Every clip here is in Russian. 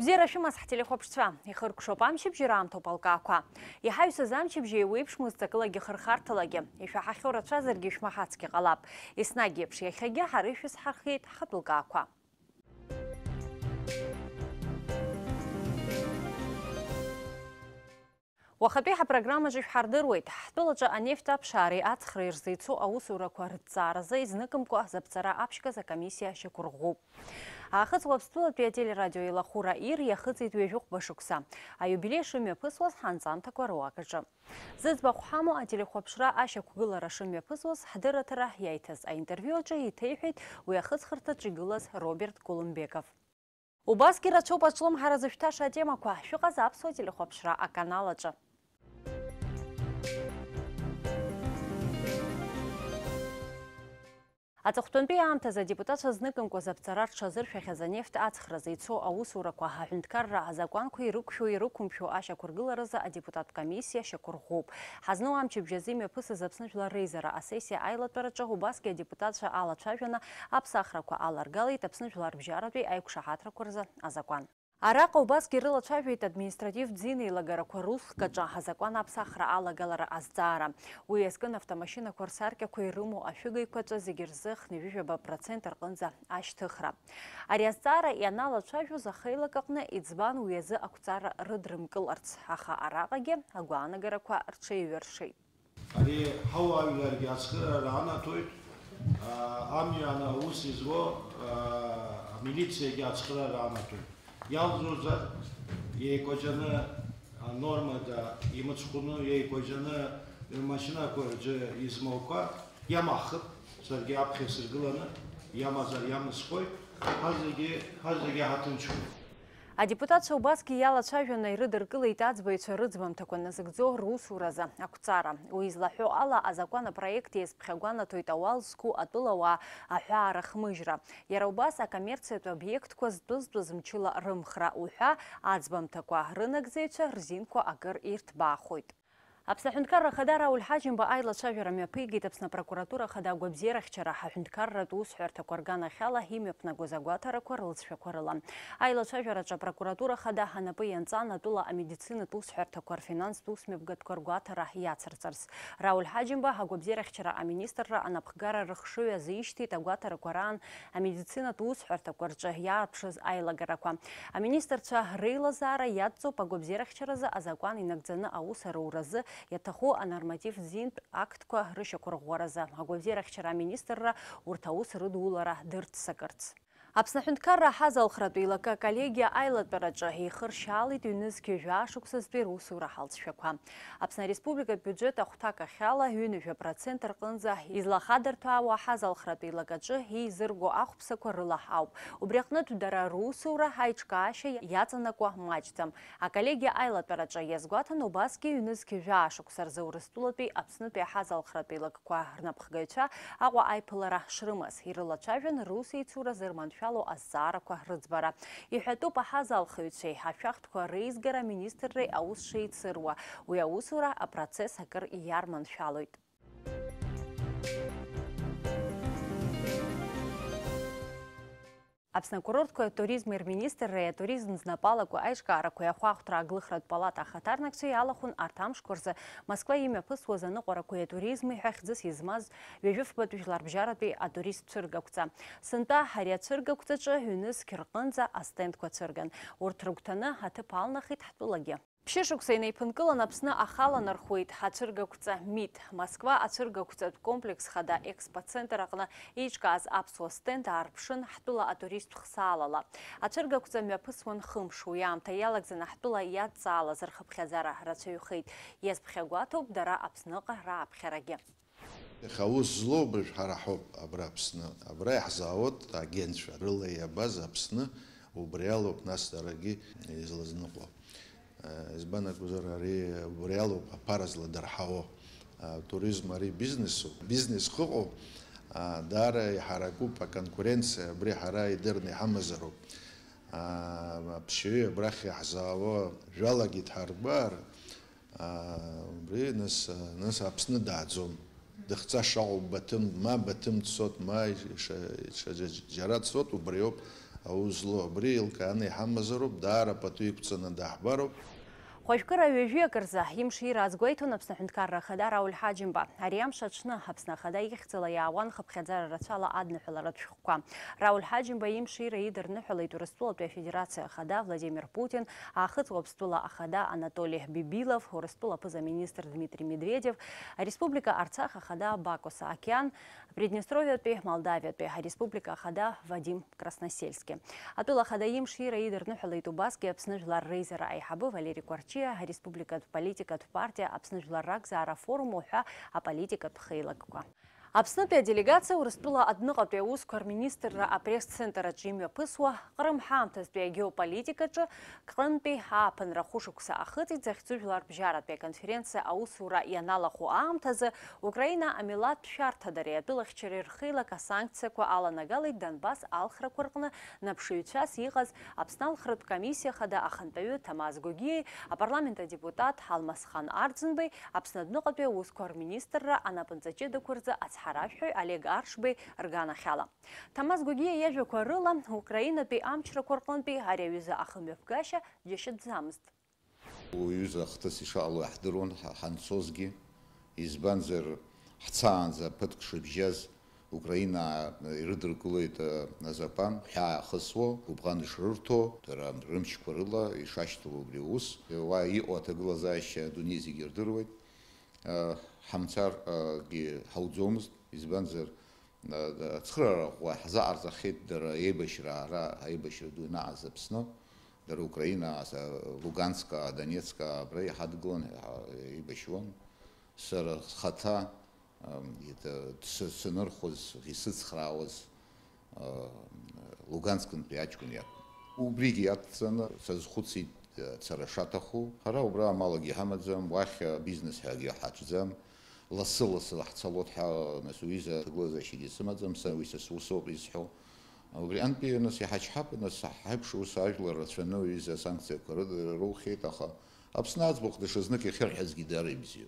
Бзера шәымаз ҳтелехәаԥшцәа, ихыркәшоуп амчыбжьы раамҭоуп алкаақәа. Иҳаҩсыз амчыбжьы еиуеиԥш мызҵакылагьы хырхарҭалагьы, ишәаҳахьоу рацәазаргьы ишәмаҳацгьы ҟалап. Еснагь еиԥш иахьагьы ҳара ишәызҳархиеит ҳхатә лкаақәа. Уахатәи ҳапрограммаҿы ишәҳардыруеит, ҳтәылаҿы анефть аԥшаареи ацхреи рзеицу аусурақәа рыҭҵааразы изныкымкәа заԥҵара аԥшьгаз акомиссиа шьақәырӷәӷәоуп. Аахыҵ Уаԥстәылатәи ателерадио еилахәыра ир иахыҵит ҩажәихәба шықәса. Аиубилеи шымҩаԥысуаз ҳанҵамҭақәа руакаҿы. Зыӡбахә ҳамоу ателехәаԥшра ашьақәгылара шымҩаԥысуаз ҳдырраҭара иаиҭаз аинтервиу аҿы иҭеиҳәеит уи ахыҵхырҭаҿы игылаз Роберт Колумбеков. Убасгьы рацәоуп аҿлымҳара зышәҭаша атемақәа, шәыҟаз аԥсуа телехәаԥшра аканал аҿы. Аҵыхәтәантәи аамҭазы адепутатцәа зныкымкәа заԥҵара рҽазыршәахьаз анефть ацхразы ицо аусурақәа аҳәынҭқарра азакәанқәа ирықәшәо ирықәымшәо ашьақәыргыларазы адепутат комиссиа шьақәырӷәӷәоуп. Ҳазну амчыбжьазы имҩаԥысыз Аԥсны Жәлар Реизара асессиа аилатәараҿы убасгьы адепутатцәа алацәажәаны аԥсахрақәа аларгалеит Аԥсны Жәлар бжьаратәи аиқәшаҳаҭрақәа рзы азакәан. Араҟа убасгьы рылацәажәеит административ ӡинеилагарақәа русхкаҿы азакәан аԥсахра алагалара азҵаара. Уи иазкын автомашьынақәа рсаркьақәа ирымоу ашәыгаҩқәаҿы зегьы рзы хны-ҩышәаба процент рҟынӡа ашьҭыхра. Ари азҵаара ианалацәажәоз ахеилак аҟны иӡбан уи азы ақәҵара рыдрымкыларц, аха араҟагьы агәаанагарақәа рҽеиҩыршеит. Ари ҳауаажәларгьы ацхыраара анаҭоит, амҩан аус изуо амилициагьы ацхыраара анаҭоит. Ялзузар еикәаҷаны анормада имыцхәны еикәаҷаны рмашьынақәа рҿы измоуқәа иамахып, саргьы аԥхьа сыргыланы иамазар иамысхоит, ҳазегьы ҳаҭынчроуп. Адепутатцәа убасгьы иалацәажәаны ирыдыркылеит аӡбаҩцәа рыӡбамҭақәа назыгӡо русуразы ақәҵара. Уи излаҳәо ала азакәан апроект иазԥхьагәанаҭоит ауал зқәу атәылауаа аҳәаара хмыжьра. Иара убас акоммерциатә обиектқәа зтәызтәыз мчыла рымхра уҳәа аӡбамҭақәа рынагӡаҩцәа рзинқәа акыр ирҭбаахоит. Аԥсны аҳәынҭқарра ахада Рауль Ҳаџьымба аилацәажәара мҩаԥигеит Аԥсны апрокуратура ахада агәабзиарахьчара ҳаҳәынҭқарратә усҳәарҭақәа рганахьала имҩаԥнагоз агәаҭарақәа рылҵшәақәа рыла. Аилацәажәараҿы апрокуратура ахада ҳанапы ианҵан атәыла амедицинатә усҳәарҭақәа рфинанстә усмҩаԥгатәқәа ргәаҭара иацырҵарц. Рауль Ҳаџьымба агәабзиарахьчара аминистрра анапхгара рыхшыҩ азишьҭит агәаҭарақәа раан амедицинатә усҳәарҭақәа рҿы иаарԥшыз аилагарақәа. Аминистрцәа реилазаара иадҵоуп агәабзиарахьчаразы азакәан инагӡаны аус аруразы иаҭаху анорматив ӡинтә актқәа рышьақәырӷәӷәаразы агәабзиарахьчара аминистрра урҭ аус рыдулара дырццакырц. Аԥсны аҳәынҭқарра аҳазалхратә еилакы аколлегиа аилатәараҿы еихыршьалеит ҩнызқьы жәашықәсазтәи русура ҳалҵшәақәа. Аԥсны Ареспублика бюджет ахәҭак ахьала 20% рҟынӡа излахадырҭәаауа аҳазалхратә еилакаҿы еизырго ахәԥсақәа рыла ауп. Убри аҟнытә дара русура аиҿкаашьа иаҵанакуа маҷӡам. Аколлегиа аилатәараҿы иазгәаҭан убасгьы ҩнызқьы жәашықәса рзы Урыстәылатәи Аԥснытәи аҳазалхратә еилакқәа рнапхгаҩцәа Аҟәа аиԥылара шрымаз ирылацәажәан русеицура зырманшәалоу азҵаарақәа рыӡбара. Иҳәатәуп аҳазалхыҩцәеи ашәахтәқәа реизгара аминистрреи аус шеицыруа. Уи аусура апроцесс акыр иарманшәалоит. Аԥсны акурортқәа атуризми рминистрреи атуризм знапалақәа аиҿкаарақәа иахәаахәҭра аглыхратә палата ахаҭарнакцәа иалахәын арҭ амшқәа рзы Москва имҩаԥысуаз аныҟәарақәеи атуризми ҳәа хьӡыс измаз ҩажәифбатәи Жәларбжьаратәи атурист цәыргақәҵа. Сынтәа ари ацәыргақәҵаҿы ҩнызқьы рҟынӡа астендқәа цәырган. Урҭ рыгәҭаны аҭыԥ алнахит ҳтәылагьы. Ԥшьышықәса инеиԥынкылан Аԥсны ахаланархәуеит ҳацәыргақәҵа МИД. Москва ацәыргақәҵатә комплекс хада експоцентр аҟны еиҿкааз аԥсуа стенд аарԥшын ҳтәыла атуристтә хсаалала. Ацәыргақәҵа мҩаԥысуан хымш, уи аамҭа иалагӡаны ҳтәыла иадҵаалаз рхыԥхьаӡара рацәаҩхеит. Иазԥхьагәаҭоуп дара Аԥсныҟа рааԥхьарагьы. Аус злоу ҳара ҳауп абра Аԥсны. Абра иаҳзаауеит агентцәа рыла иабаз Аԥсны, убри алоуп нас дарагьы излазныҟәо. Избан акәзар ари убри алоуп аԥара зладырҳауа. Туризм ари бизнес хыҟоуп, даара иҳаракуп аконкуренциа, абри ҳара идырны иҳамазароуп. Аԥшьаҩы абрахь иаҳзаауа жәалагьы дҳарбар, убри нас Аԥсны дааӡом. Дыхҵаша ауп Баҭым, ма Баҭым дцот, ма џьара дцот, убри ауп аузло брил каны хамазаруп дара патуикцана дахбаруп. Хошкара вежекерза имшира азгойтун апснахунткарра хада Рауль Хаджимба. Ариам шачна апснахада ихцела яаван хабхадзара рацала аднухала рачхуква. Рауль Хаджимба имшира идер нухала туристула федерация хада Владимир Путин, ахыцлобстула ахада Анатолий Бибилов, урыстула поза-министр Дмитрий Медведев, Республика Арцах ахада Бакуса Океан, Приднестровье Молдавия Республика хада Вадим Красносельский. Атула хада имшира идер нухала тубаски апснажлар рейзера айхабу Валерий Кварчи, Республика политика партия обснажларак за форум а политика тхейлаква. Апснапия делегация урыстула одного ускор министра пресс-центра Джимми Пысуа, Крым хамтазбе геополитика же, Крымпи хапен рахушукса ахыти захцужлар бжаратбе конференция аусура и аналаху амтазы, Украина амилат пшарта дария билах черерхилака санкция ку ала нагалы Донбасс алхра кургна напшуючас игаз апснал храт комиссия хада ахантаю Тамаз Гуги, а парламента депутат Алмасхан Ардзенбей апснаднугабе ускор министра анапанзачи докурза Харафхой Олег Аршбей Ргана Хяла. Тамаз Гуги ежу корыла Украина пи амчра коркланпи аревиза ахымевкаша дешет замст. Уюза хтас ишалу ахдырон хансозги избанзер хцаанза пыткшибжаз Украина ирыдыркулыйт назапан хя хысво убган ишрырто тарам рымч корыла ишаштылу бриус ва и отыглазаща дунизи гердырвайт хамцар ги хаудзомс избанзер цхрара ва хазар захит дер ебешра ра ебешра дуна азапсно дер Украина аса Луганска Донецка брей хадглон ебешвон сэр хата это сыныр хоз хисыц храуз Луганскан приачкун я убриги атцана сазхуци царашатаху хара убра малаги хамадзам вах бизнес хаги хачзам ласыласы хцалот ха насуиза глаза шиди самадзам сависа сусоп изхо убри анпи насихач хап насахаб шу сажла рацвено из санкция коридор рухи таха абснац бох дешзныки хер хазги дарибзи.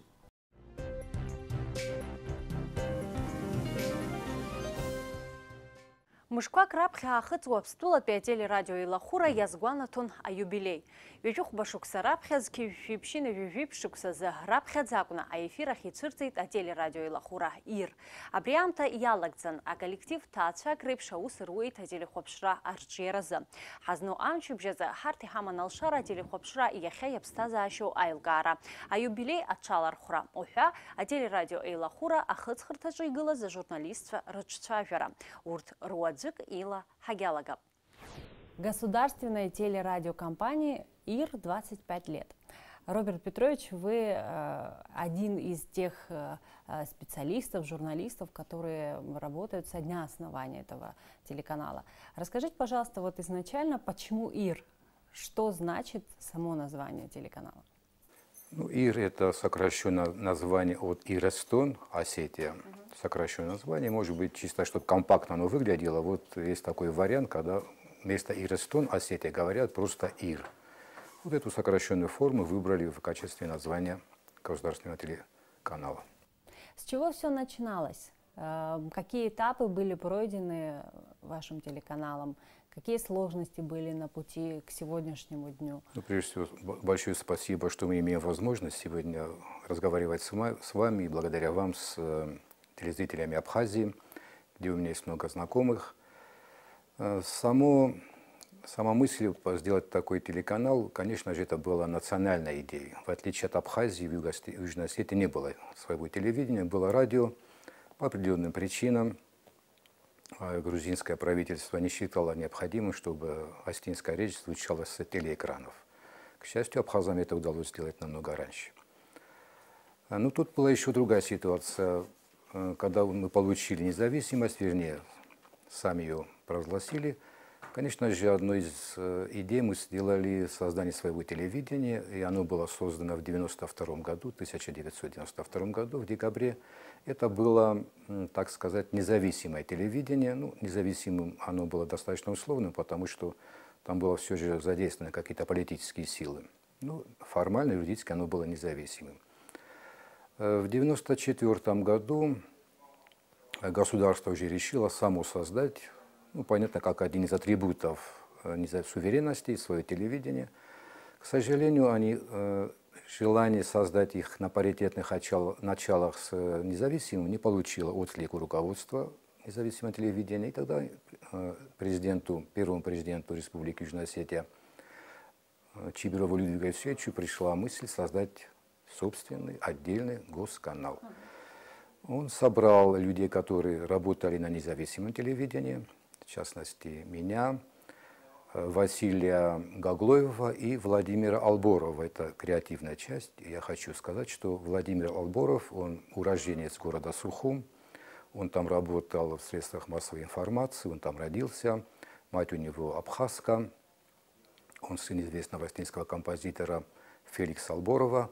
Мышква крапхя ахыцу обстула пятели радио и лахура язгуанатун а юбилей. Вежух башукса рапхязки випшины випшукса за рапхязакуна, а эфирах и цирцит а телерадио и лахура ир. Абриамта ялагцан, а коллектив таача крепша усырует а телехопшра арчераза. Хазну амчубжеза харти хаман алшара телехопшра и яхя обстаза ашу айлгара. А юбилей отчалар хура. Охя а телерадио и лахура ахыцхыртажи гыла за журналистство раччавера. Урт руадзик ила хагялага. Государственной телерадиокомпании ИР 25 лет. Роберт Петрович, вы один из тех специалистов, журналистов, которые работают со дня основания этого телеканала. Расскажите, пожалуйста, вот изначально, почему ИР? Что значит само название телеканала? Ну, ИР – это сокращенное название от Ирестон, Осетия. Сокращенное название, может быть, чисто, чтобы компактно оно выглядело. Вот есть такой вариант, когда вместо Ирестон, Осетия, говорят просто ИР. Вот эту сокращенную форму выбрали в качестве названия государственного телеканала. С чего все начиналось? Какие этапы были пройдены вашим телеканалом? Какие сложности были на пути к сегодняшнему дню? Ну, прежде всего, большое спасибо, что мы имеем возможность сегодня разговаривать с вами, и благодаря вам, с телезрителями Абхазии, где у меня есть много знакомых. Сама мысль сделать такой телеканал, конечно же, это была национальная идея. В отличие от Абхазии, в Южной Осетии не было своего телевидения, было радио. По определенным причинам грузинское правительство не считало необходимым, чтобы остинская речь звучала с телеэкранов. К счастью, абхазам это удалось сделать намного раньше. Но тут была еще другая ситуация. Когда мы получили независимость, вернее, сами ее провозгласили, конечно же, одной из идей мы сделали создание своего телевидения, и оно было создано в 1992 году, в декабре. Это было, так сказать, независимое телевидение. Ну, независимым оно было достаточно условным, потому что там было все же задействованы какие-то политические силы. Ну, формально, юридически оно было независимым. В 1994 году государство уже решило само создать Ну, понятно, как один из атрибутов суверенности, свое телевидение. К сожалению, они желание создать их на паритетных началах с независимым не получило отклик у руководства независимого телевидения. И тогда первому президенту Республики Южная Осетия Чибирову Людвигу Евсеевичу пришла мысль создать собственный отдельный госканал. Он собрал людей, которые работали на независимом телевидении, в частности, меня, Василия Гаглоева и Владимира Алборова. Это креативная часть. Я хочу сказать, что Владимир Алборов, он уроженец города Сухум, он там работал в средствах массовой информации, он там родился, мать у него абхазка, он сын известного осетинского композитора Феликса Алборова.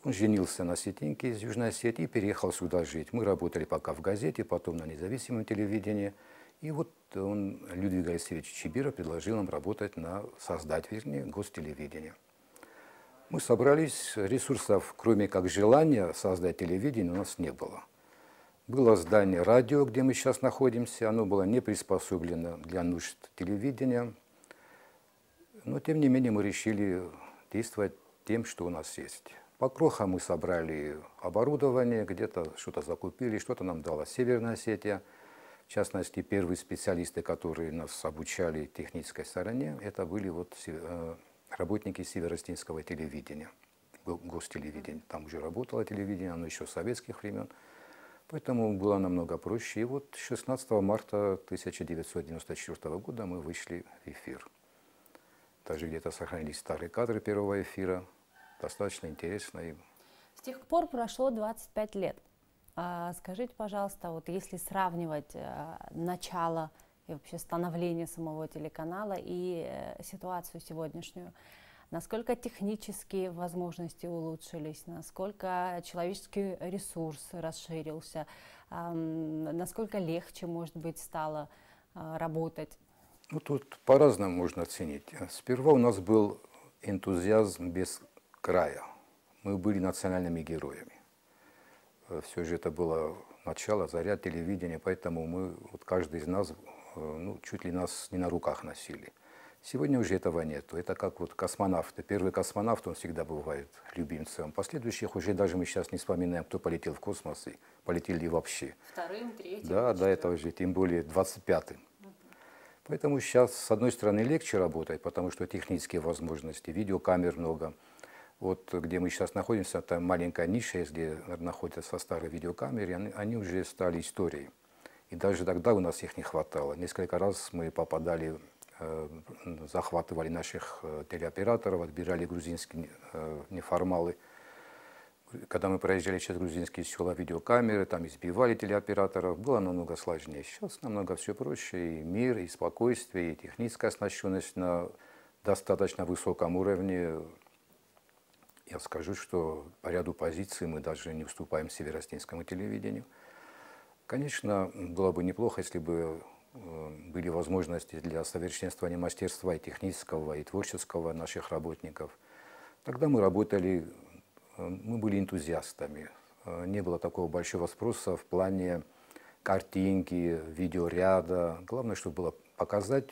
Он женился на осетинке из Южной Осетии и переехал сюда жить. Мы работали пока в газете, потом на независимом телевидении. И вот Людвиг Алексеевич Чибиров предложил нам работать создать гостелевидение. Мы собрались, ресурсов, кроме как желания создать телевидение, у нас не было. Было здание радио, где мы сейчас находимся, оно было не приспособлено для нужд телевидения. Но, тем не менее, мы решили действовать тем, что у нас есть. По крохам мы собрали оборудование, где-то что-то закупили, что-то нам дала Северная Осетия. В частности, первые специалисты, которые нас обучали технической стороне, это были работники северо-осетинского телевидения, гостелевидения. Там уже работало телевидение, оно еще с советских времен. Поэтому было намного проще. И вот 16 марта 1994 года мы вышли в эфир. Даже где-то сохранились старые кадры первого эфира. Достаточно интересно. С тех пор прошло 25 лет. Скажите, пожалуйста, вот если сравнивать начало и вообще становление самого телеканала и ситуацию сегодняшнюю, насколько технические возможности улучшились, насколько человеческий ресурс расширился, насколько легче, может быть, стало работать? Ну, тут по-разному можно оценить. Сперва у нас был энтузиазм без края. Мы были национальными героями. Все же это было начало, заря телевидения, поэтому каждый из нас, чуть ли нас не на руках носили. Сегодня уже этого нет. Это как космонавты. Первый космонавт, он всегда бывает любимцем. Последующих уже даже мы сейчас не вспоминаем, кто полетел в космос и полетели ли вообще. Вторым, третьим. Да, до этого же, тем более 25-м. Поэтому сейчас, с одной стороны, легче работать, потому что технические возможности, видеокамер много. Вот где мы сейчас находимся, там маленькая ниша, где находятся старые видеокамеры, они уже стали историей. И даже тогда у нас их не хватало. Несколько раз мы попадали, захватывали наших телеоператоров, отбирали грузинские неформалы. Когда мы проезжали через грузинские села, видеокамеры, там избивали телеоператоров, было намного сложнее. Сейчас намного все проще, и мир, и спокойствие, и техническая оснащенность на достаточно высоком уровне. Я скажу, что по ряду позиций мы даже не уступаем северо-осетинскому телевидению. Конечно, было бы неплохо, если бы были возможности для совершенствования мастерства и технического, и творческого наших работников. Тогда мы работали, мы были энтузиастами. Не было такого большого спроса в плане картинки, видеоряда. Главное, чтобы было показать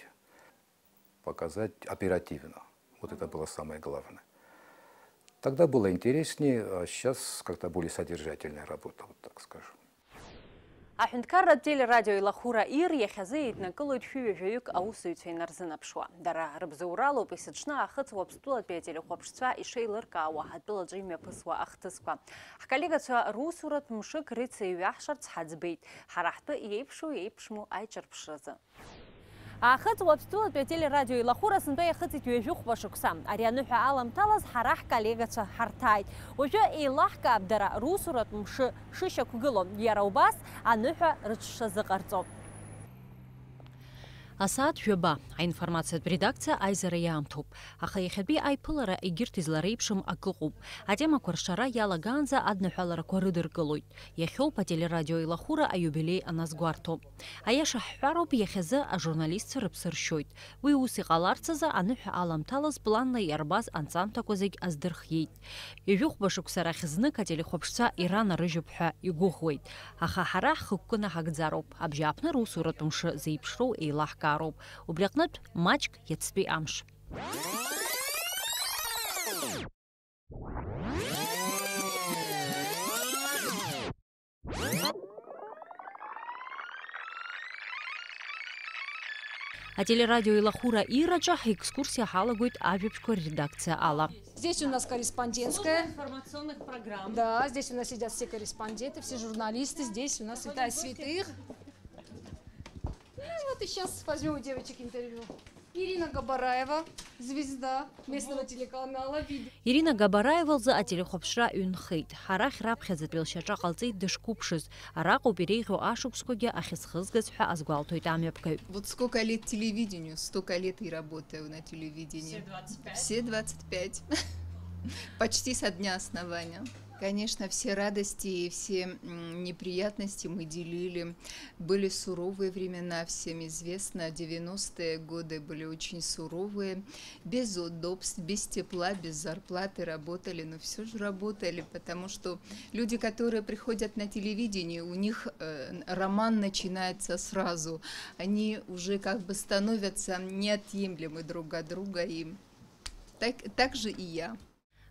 оперативно. Вот это было самое главное. Тогда было интереснее, а сейчас как-то более содержательная работа, вот так скажу. Аҳәынҭқарра телерадио илахура ир иахьазы еиднакылоит шәҩажәаҩык аусзуҩцәа инарзынаԥшуа. Дара рыбзоуралоуп есыҽны аахыҵуа Аԥстәылатәи ателехәаԥшцәа ишеилыркаауа ҳтәылаҿы имҩаԥысуа ахҭысқәа. Ҳколлегацәа русуратә мшык рыца иҩаҳшарц ҳаӡбеит, ҳара ҳтәы иеиԥшу иеиԥшму аиҿырԥшразы. Аахыҵуа Аԥстәылатәи ателерадио илахура сынтәа иахыҵит ҩажәи-хәба шықәса. Ари аныҳәа аламҭалаз ҳара ҳколлегацәа ҳарҭааит. Уажәы еилаҳкаап дара русуратә мшы шышьақәгыло. Иара убас аныҳәа рыҽшазыҟарҵо. Асаат ҩаба, аинформациатә редакциа аизара иаамҭоуп. Аха иахьатәи аиԥылара егьырҭ излареиԥшым ак ыҟоуп. Атемақәа ршара иалагаанӡа адныҳәаларақәа рыдыркылоит. Иахьоуп ателерадио еилахәыра аиубилеи аназгәарҭо. Аиаша ҳҳәароуп, иахьазы ажурналистцәа рыԥсы ршьоит. Уи ус иҟаларц азы аныҳәа аламҭалаз планла иарбаз анҵамҭақәа зегь аздырхиеит. Ҩажәихәба шықәса рахь знык ателехәаԥшцәа иранарыжьып ҳәа игәыӷуеит. Аха ҳара ҳхықәкы наҳагӡароуп. Абжьааԥны русуратә мшы зеиԥшроу еилаҳкаароуп. Убри аҟнытә маҷк иацтәи амш. Ателерадио еилахәыра ираҿы экскурсия ҳалагоит ажәабжьқәа редакциа ала. Здесь у нас корреспондентская. Информационных программ. Да, здесь у нас сидят все корреспонденты, все журналисты. Здесь у нас святая святых. Вот и сейчас возьмем у девочек интервью. Ирина Габараева, звезда местного телеканала. Ирина Габараева лзы ателехәаԥшра ҩнхеит. Ҳарахь раԥхьаӡатәи лшьаҿа ҟалҵеит дышқәыԥшыз. Араҟоуп иреиӷьу ашықәсқәагьы ахьызхызгаз ҳәа азгәалҭоит амҩаԥгаҩ. Вот сколько лет телевидению, столько лет и работаю на телевидении. Все 25. Почти со дня основания. Конечно, все радости и все неприятности мы делили. Были суровые времена, всем известно. 90-е годы были очень суровые. Без удобств, без тепла, без зарплаты работали. Но все же работали, потому что люди, которые приходят на телевидение, у них роман начинается сразу. Они уже как бы становятся неотъемлемы друг от друга. И так же и я.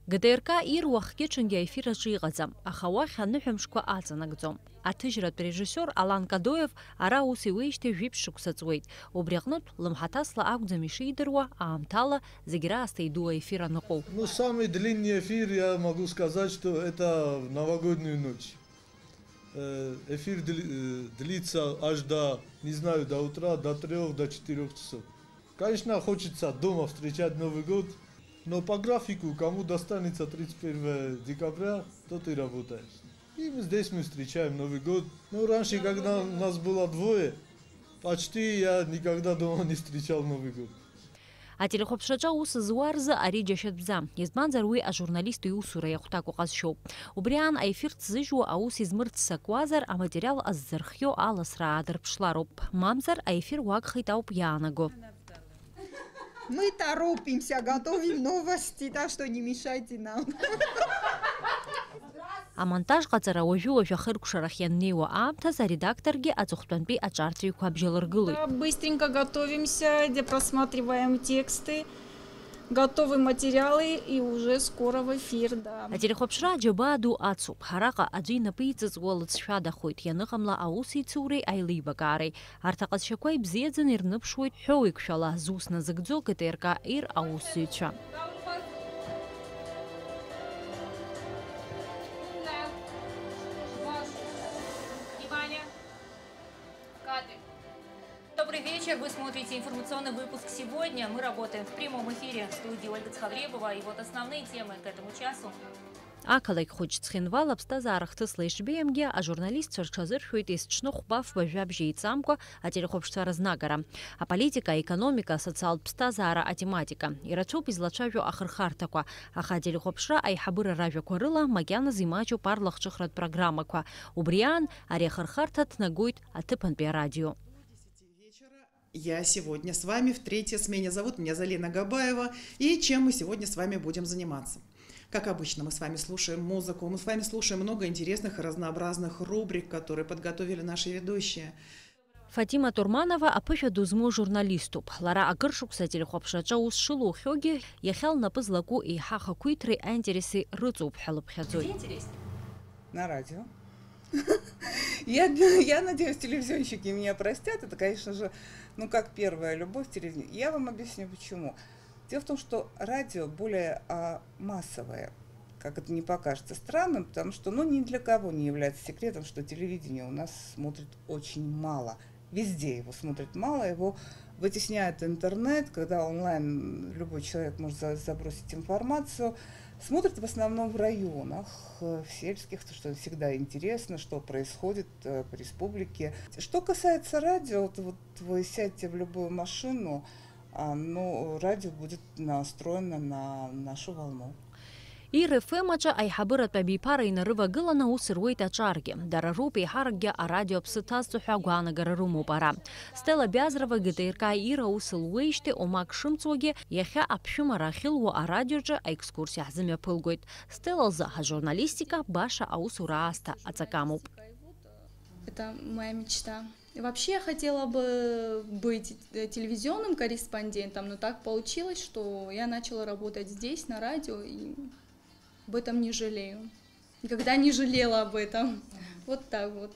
ГТРК ир уахгьы-ҽынгьы аефир аҿы иҟаӡам, аха уахь аныҳәамшқәа аҵанакӡом. Аҭыжьратә режиссиор Алан Кадоев ара ус иуеижьҭеи жәиԥшь шықәса ҵуеит. Убри аҟнытә лымҳаҭасла акәӡам ишидыруа, аамҭала зегь раасҭа иду аефир аныҟоу. Ну, самый длинный эфир, я могу сказать, что это в новогоднюю ночь. Эфир длится аж до, не знаю, до утра, до 3, до 4 часов. Конечно, хочется дома встречать Новый год. Но по графику, кому достанется 31 декабря, тот и работает. И здесь мы встречаем Новый год. Но раньше, когда нас было двое, почти я никогда дома не встречал Новый год. Ателехәаԥшраҿы ус зуа рзы ари џьашьатәӡам. Избанзар уи ажурналист иусура иахәҭакәу ҟазшьоуп. Убри аан аефир ҭзыжьуа аус измырццакуазар, аматериал аззырхио аласра аадырԥшлароуп. Мамзар аефир уагхеит ауп иаанаго. Мы торопимся, готовим новости, так что не мешайте нам. Амонтаж ҟаҵара уажәы-уажәы ахыркәшарахь ианнеиуа аамҭаз аредакторгьы аҵыхәтәантәи аҿарҵәиқәа бжьалыргылоит. Быстренько готовимся, где просматриваем тексты, готовы материалы и уже скоро в эфир, да. Ателехәаԥшра џьабаа ду ацуп. Ҳараҟа аӡәы инапы иҵыҵуа лыҵшәадахоит, ианыҟамла аусеицуреи аилибакаареи. Арҭ аҟазшьақәа ибзиаӡаны ирныԥшуеит ҳәоуеиқәшәала зус назыгӡо ГТРК ир аусзуҩцәа. Добрый вечер. Вы смотрите информационный выпуск «Сегодня». Мы работаем в прямом эфире в студии Ольга Цхавребова. И вот основные темы к этому часу. Ақалақь хәыҷ ҵхьынвал аԥсҭазаара хҭысла ишбеиамгьы ажурналистцәа рҽазыршәоит есҽны хәба-фба жәабжь еиҵамкәа ателехәаԥшцәа разнагара. Аполитика, аекономика, асоциалтә ԥсҭазаара атематика. Ирацәоуп излацәажәо ахырхарҭақәа. Аха ателехәаԥшра аиҳабыра ражәақәа рыла макьаназ имаҷуп арлахҿыхратә программақәа. Убри аан ари ахырхарҭа ҭнагоит аҭыԥантәи арадио. Я сегодня с вами в третьей смене. Зовут меня Залина Габаева. И чем мы сегодня с вами будем заниматься? Как обычно, мы с вами слушаем музыку, мы с вами слушаем много интересных и разнообразных рубрик, которые подготовили наши ведущие. Фатима Турманова аԥышәа ду змоу журналиступ. Лара акыр шықәса ателехәаԥшраҿы ус шылухьоугьы иахьа лнапы злаку еиҳа ахақәиҭреи аинтереси рыҵоуп ҳәа лыԥхьаӡоит. На радио. Я надеюсь, телевизионщики меня простят. Это, конечно же, ну как первая любовь телевидения. Я вам объясню почему. Дело в том, что радио более массовое, как это не покажется странным, потому что ни для кого не является секретом, что телевидение у нас смотрит очень мало. Везде его смотрит мало, его вытесняет интернет, когда онлайн любой человек может забросить информацию. смотрят в основном в районах, в сельских, что всегда интересно, что происходит по республике. Что касается радио, вот вы сядьте в любую машину, радио будет настроено на нашу волну. ИРФМ-аҿы аиҳабыратә абиԥара инарывагыланы ус руеит аҿаргьы. Дара роуп еиҳаракгьы арадио аԥсы ҭазҵо ҳәа агәаанагара рымоуп ара. Стела Биазрова ГТРК ИР аус луеижьҭеи омак шымҵуагьы иахьа аԥшәымара ахьылуа арадиоҿы аекскурсиа ҳзымҩаԥылгоит. Стела лзы ажурналистика баша аусура аасҭа аҵакамоуп. Это моя мечта. Вообще я хотела бы быть телевизионным корреспондентом, но так получилось, что я начала работать здесь, на радио, и об этом не жалею. Никогда не жалела об этом. Вот так вот.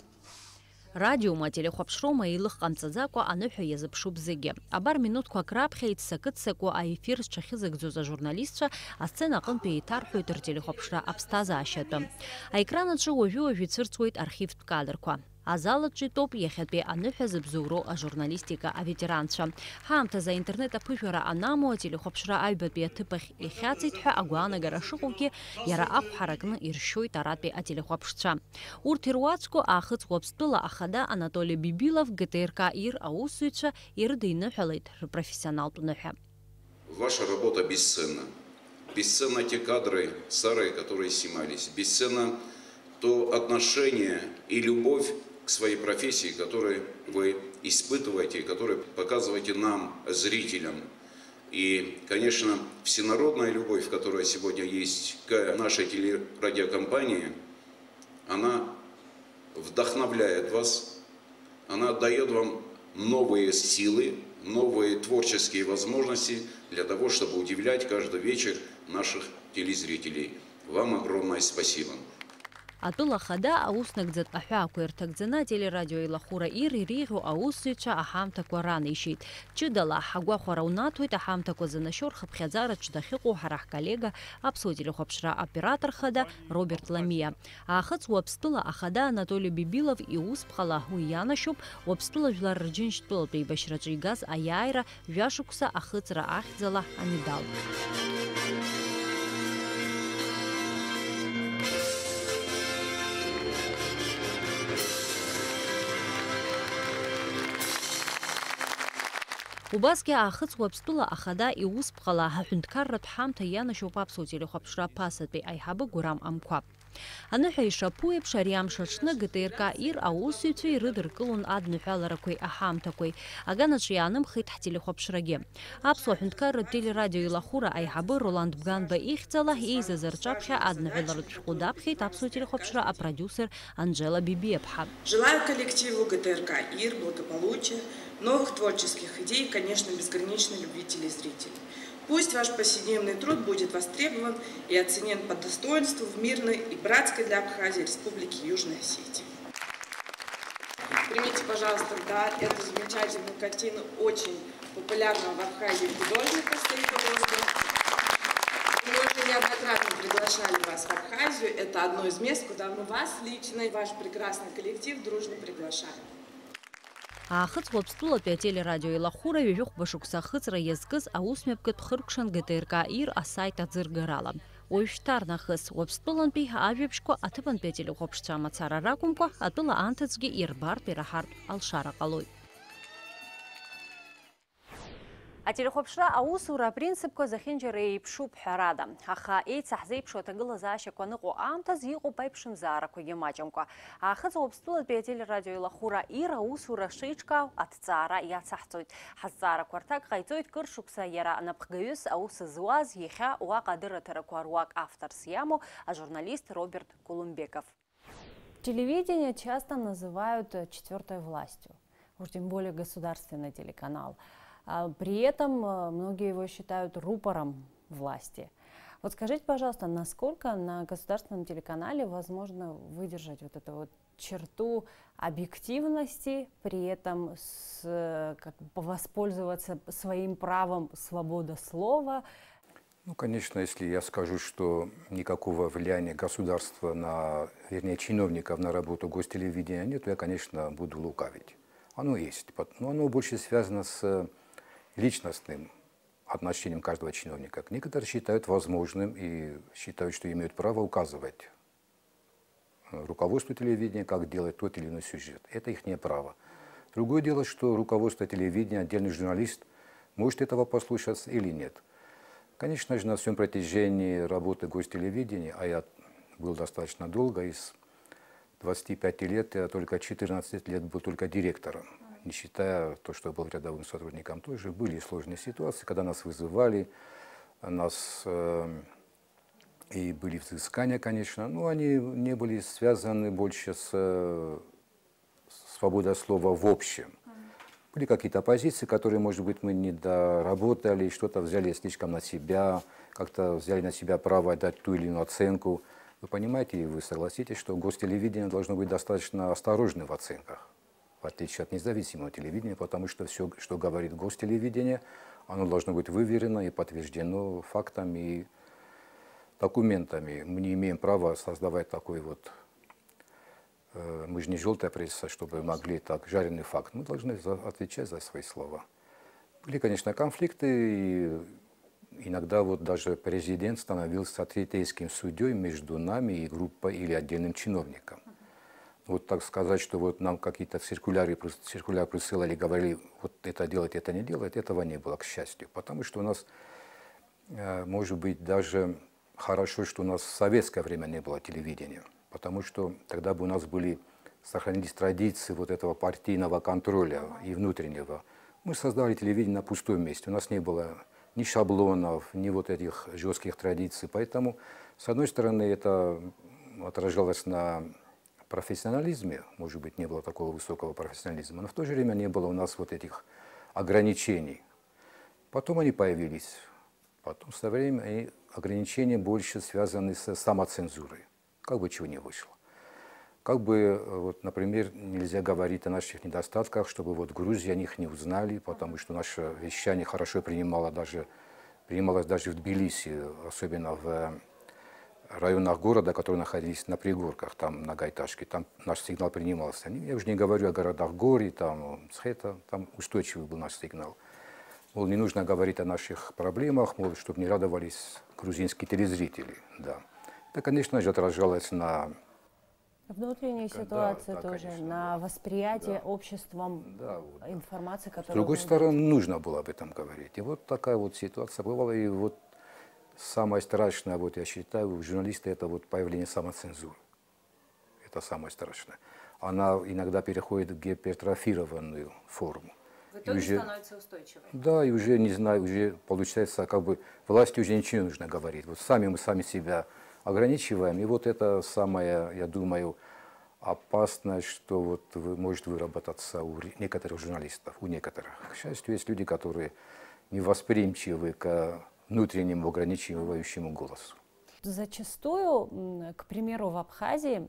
Радиома телехәаԥшрома еилых ҟамҵаӡакәа аныҳәа иазыԥшуп зегьы. Абар минуҭқәак раԥхьа иццакы-ццакуа аефир зҽахьызыгӡоз ажурналистцәа асцена аҟынтәи еиҭарҳәоит ртелехәаԥшра аԥсҭазаашьатәы. Аекран аҿы уажәы-уажәы ицәырҵуеит архивтә кадрқәа. Азал аҿы итәоуп иахьатәи аныҳәа зыбзоуроу ажурналистика аветеранцәа. Ҳаамҭазы аинтернет аԥыжәара анамоу ателехәаԥшра аҩбатәи аҭыԥ ахь ихьаҵит ҳәа агәаанагара шыҟоугьы иара ахәҳаракны иршьоит аратәи ателехәаԥшцәа. Урҭ ируаӡәку аахыҵ Уаԥстәыла ахада Анатолий Бибилов ГТРК ИР аусзуҩцәа ирыдиныҳәалеит рпрофессионалтә ныҳәа. Ваша работа бесценна. Бесценны те кадры старые, которые снимались. Бесценно то отношение и любовь к своей профессии, которую вы испытываете, которую показываете нам, зрителям. И, конечно, всенародная любовь, которая сегодня есть к нашей телерадиокомпании, она вдохновляет вас, она дает вам новые силы, новые творческие возможности для того, чтобы удивлять каждый вечер наших телезрителей. Вам огромное спасибо. Атәыла хада ауснагӡатә аҳәаақәа ирҭагӡаны ателерадио еилахәыра ИР иреиӷьу аусзуҩцәа аҳамҭақәа ранишьит. Ҷыдала ҳагәахәара унаҭоит аҳамҭақәа занашьо рхыԥхьаӡараҿ дахьыҟоу ҳара ҳколлега аԥсуа телехәаԥшра оператор хада Роберт Ламиа. Аахыҵ Уаԥстәыла ахада Анатолий Бибилов иусԥҟала уи ианашьоуп Уаԥстәыла жәлар рџьынџьтәылатәи еибашьраҿы игаз аиааира жәашықәса ахыҵра ахьӡала амедал. Убасгьы аахыҵ Уаԥстәыла ахада иусԥҟала аҳәынҭқарратә ҳамҭа ианашьоуп аԥсуа телехәаԥшра ԥасатәи аиҳабы Гәырам Амқәаб. Аныҳәа ишаԥу еиԥш ари амш аҽны ГТРК ИР аусзуҩцәа ирыдыркылон адныҳәаларақәеи аҳамҭақәеи. Аганаҿы иаанымхеит ҳтелехәаԥшрагьы. Аԥсуа ҳәынҭқарратә телерадио еилахәыра аиҳабы Роланд Бганба ихьӡала еизаз рҿаԥхьа адныҳәаларатә шәҟәы даԥхьеит аԥсуа телехәаԥшра апродюсер Анжела Бибиаԥҳа. Желаю коллективу ГТРК ИР благополучия, новых творческих идей и, конечно, безграничной любви телезрителей. Пусть ваш повседневный труд будет востребован и оценен по достоинству в мирной и братской для Абхазии Республики Южной Осетии. Примите, пожалуйста, в дар эту замечательную картину очень популярного в Абхазии художника Саида Гостера. Мы уже неоднократно приглашали вас в Абхазию. Это одно из мест, куда мы вас лично и ваш прекрасный коллектив дружно приглашаем. Аахыҵ Уаԥстәылатәи ателерадио еилахәыра ҩажәа шықәса ахыҵра иазкыз аусмҩаԥгатә хыркәшан ГТРК ИР асайт аӡыргарала. Уажәшьҭа нахыс Уаԥстәылантәи ажәабжьқәа аҭыԥантәи ателехәаԥшцәа мацара ракәымкәа атәыла аамҭацәгьы ирбартә ираҳартә алшара ҟалоит. Ателехәаԥшра аусура апринципқәа зехьынџьара еиԥшуп ҳәарада. Аха еицаҳзеиԥшу аҭагылазаашьақәа ныҟәо аамҭаз иҟоуп аиԥшымзаарақәагьы маҷымкәа. Аахыҵ Уаԥстәылатәи ателерадио еилахәыра ИР аусура шеиҿкаау аҭҵаара иацаҳҵоит. Ҳазҵаарақәа рҭак ҟаиҵоит кыр шықәса иара анапхгаҩыс аус зуаз иахьа уаҟа адырраҭарақәа руак авторс иамоу ажурналист Роберт Кулумбеков. Телевидение часто называют четвертой властью, уж тем более государственный телеканал. При этом многие его считают рупором власти. Вот скажите, пожалуйста, насколько на государственном телеканале возможно выдержать вот эту вот черту объективности, при этом воспользоваться своим правом свободы слова? Ну, конечно, если я скажу, что никакого влияния государства вернее, чиновников на работу гостелевидения нет, то я, конечно, буду лукавить. Оно есть, но оно больше связано с личностным отношением каждого чиновника. Некоторые считают возможным и считают, что имеют право указывать руководству телевидения, как делать тот или иной сюжет. Это их право. Другое дело, что руководство телевидения, отдельный журналист может этого послушаться или нет. Конечно же, на всем протяжении работы гостелевидения, а я был достаточно долго, из 25 лет, я только 14 лет был только директором. Не считая то, что был рядовым сотрудником, тоже были сложные ситуации, когда нас вызывали, и были взыскания, конечно, но они не были связаны больше с свободой слова в общем. Были какие-то позиции, которые, может быть, мы не доработали, что-то взяли слишком на себя, как-то взяли на себя право дать ту или иную оценку. Вы понимаете, и вы согласитесь, что гостелевидение должно быть достаточно осторожным в оценках, в отличие от независимого телевидения, потому что все, что говорит гостелевидение, оно должно быть выверено и подтверждено фактами и документами. Мы не имеем права создавать такой вот... Мы же не желтая пресса, чтобы могли так жареный факт. Мы должны отвечать за свои слова. Были, конечно, конфликты, и иногда вот даже президент становился третейским судьей между нами и группой или отдельным чиновником. Вот так сказать, что вот нам какие-то циркуляр присылали, говорили, вот это делать, это не делать, этого не было, к счастью. Потому что у нас, может быть, даже хорошо, что у нас в советское время не было телевидения. Потому что тогда бы у нас сохранились традиции вот этого партийного контроля и внутреннего. Мы создали телевидение на пустом месте. У нас не было ни шаблонов, ни вот этих жестких традиций. Поэтому, с одной стороны, это отражалось на профессионализме. Может быть, не было такого высокого профессионализма. Но в то же время не было у нас вот этих ограничений. Потом они появились. Потом со временем ограничения больше связаны с самоцензурой. Как бы чего не вышло. Как бы, вот, например, нельзя говорить о наших недостатках, чтобы вот в Грузии о них не узнали, потому что наше вещание хорошо принималось даже в Тбилиси, особенно в районах города, которые находились на пригорках, там на Гайташке, там наш сигнал принимался. Я уже не говорю о городах Гори, там Цхета, там устойчивый был наш сигнал. Мол, не нужно говорить о наших проблемах, мол, чтобы не радовались грузинские телезрители, да. Это, конечно же, отражалось на внутренней ситуации тоже, конечно, на восприятие обществом информации, которая... С другой стороны, нужно было об этом говорить. И вот такая вот ситуация бывала. И вот самое страшное, вот я считаю, у журналиста это вот появление самоцензуры. Это самое страшное. Она иногда переходит в гипертрофированную форму. В итоге уже становится устойчивой. Да, и уже, не знаю, уже получается, как бы власти уже ничего не нужно говорить. Вот мы сами себя ограничиваем. И вот это самое, я думаю, опасное, что вот может выработаться у некоторых журналистов, у некоторых. К счастью, есть люди, которые невосприимчивы к внутреннему ограничивающему голосу. Зачастую, к примеру, в Абхазии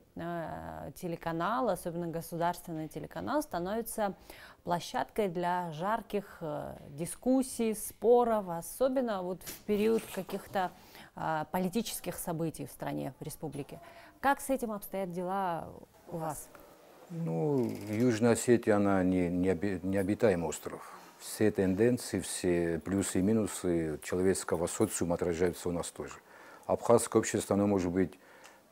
телеканал, особенно государственный телеканал, становится площадкой для жарких дискуссий, споров, особенно вот в период каких-то политических событий в стране, в республике. Как с этим обстоят дела у вас? Ну, Южная Осетия, она необитаемый остров. Все тенденции, все плюсы и минусы человеческого социума отражаются у нас тоже. Абхазское общество, оно может быть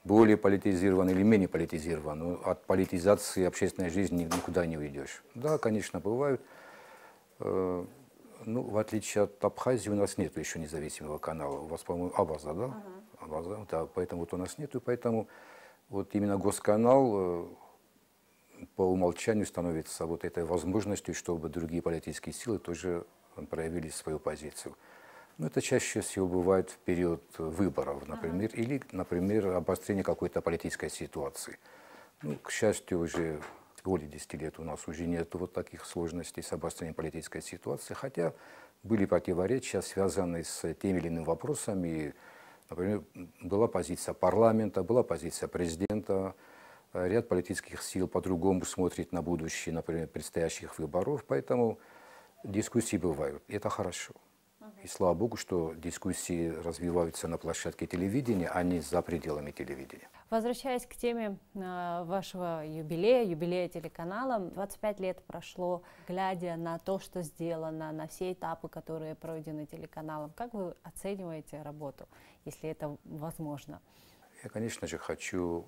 более политизировано или менее политизировано, но от политизации общественной жизни никуда не уйдешь. Да, конечно, бывают. Ну, в отличие от Абхазии, у нас нет еще независимого канала. У вас, по-моему, Аваза, да? Аваза, да, поэтому вот у нас нету, поэтому вот именно госканал по умолчанию становится вот этой возможностью, чтобы другие политические силы тоже проявили свою позицию. Но это чаще всего бывает в период выборов, например, или, например, обострение какой-то политической ситуации. Ну, к счастью, уже более 10 лет у нас уже нет вот таких сложностей с обострением политической ситуации, хотя были противоречия, связанные с теми или иными вопросами. Например, была позиция парламента, была позиция президента, ряд политических сил по-другому смотрит на будущее, например, предстоящих выборов, поэтому дискуссии бывают, и это хорошо. И слава Богу, что дискуссии развиваются на площадке телевидения, а не за пределами телевидения. Возвращаясь к теме вашего юбилея телеканала, 25 лет прошло, глядя на то, что сделано, на все этапы, которые пройдены телеканалом. Как вы оцениваете работу, если это возможно? Я, конечно же, хочу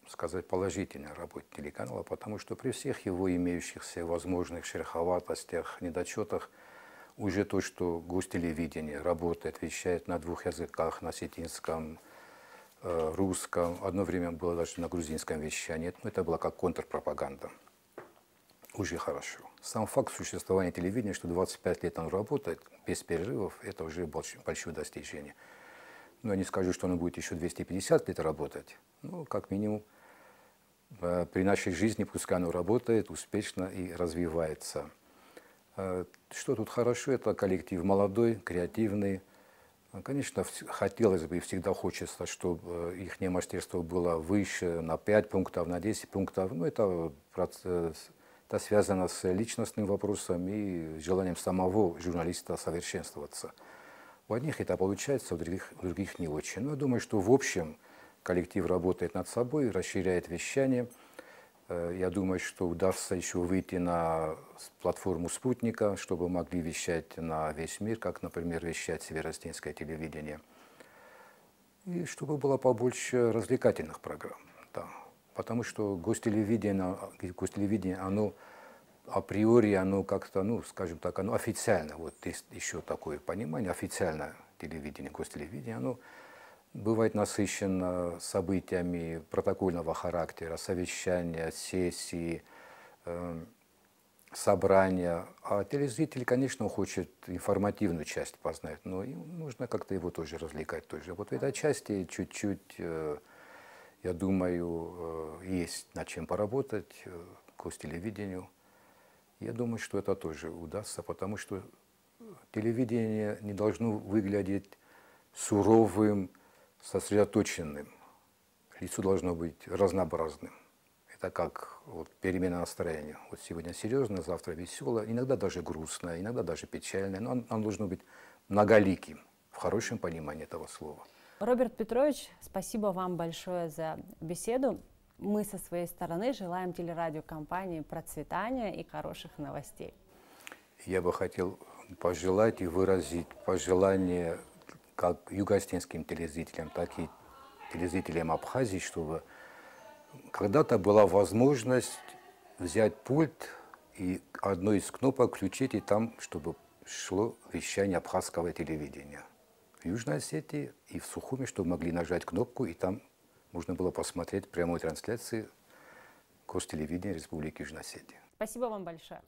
сказать положительно о работе телеканала, потому что при всех его имеющихся возможных шероховатостях, недочетах, уже то, что гостелевидение работает, вещает на 2 языках, на осетинском, русском, одно время было даже на грузинском вещании, но это было как контрпропаганда. Уже хорошо. Сам факт существования телевидения, что 25 лет он работает без перерывов, это уже большое достижение. Но я не скажу, что он будет еще 250 лет работать, но как минимум при нашей жизни пускай оно работает успешно и развивается. Что тут хорошо, это коллектив молодой, креативный. Конечно, хотелось бы и всегда хочется, чтобы их мастерство было выше, на 5 пунктов, на 10 пунктов. Но это связано с личностным вопросом и желанием самого журналиста совершенствоваться. У одних это получается, у других не очень. Но я думаю, что в общем коллектив работает над собой, расширяет вещание. Я думаю, что удастся еще выйти на платформу «Спутника», чтобы могли вещать на весь мир, как, например, вещать северо-осетинское телевидение. И чтобы было побольше развлекательных программ. Да. Потому что гостелевидение, оно априори, оно как-то, скажем так, оно официально, вот есть еще такое понимание, официальное телевидение, гостелевидение, оно бывает насыщено событиями протокольного характера, совещания, сессии, собрания. А телезритель, конечно, хочет информативную часть познать, но нужно как-то его тоже развлекать. Тоже. Вот в этой части чуть-чуть, я думаю, есть над чем поработать гостелевидению. Я думаю, что это тоже удастся, потому что телевидение не должно выглядеть суровым, сосредоточенным. Лицо должно быть разнообразным. Это как перемена настроения. Вот сегодня серьезно, завтра весело, иногда даже грустно, иногда даже печально, но он должен быть многоликим, в хорошем понимании этого слова. Роберт Петрович, спасибо вам большое за беседу. Мы со своей стороны желаем телерадиокомпании процветания и хороших новостей. Я бы хотел пожелать и выразить пожелание как юго-осетинским телезрителям, так и телезрителям Абхазии, чтобы когда-то была возможность взять пульт и одной из кнопок включить, и там, чтобы шло вещание абхазского телевидения. В Южной Осетии и в Сухуми, чтобы могли нажать кнопку, и там можно было посмотреть прямую трансляцию гостелевидения Республики Южная Осетия. Спасибо вам большое.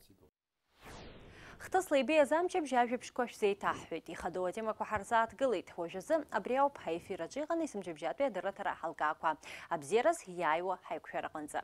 ختصلي بي زامجب جابجب شكوش زي تاحويتي خدوتي مكو حرزات قليت وجزم أبرياو بحي في رجيغا نسم جبجات بي درة راح القاقوا أبزيرز هيايوة حيكو شرقنزا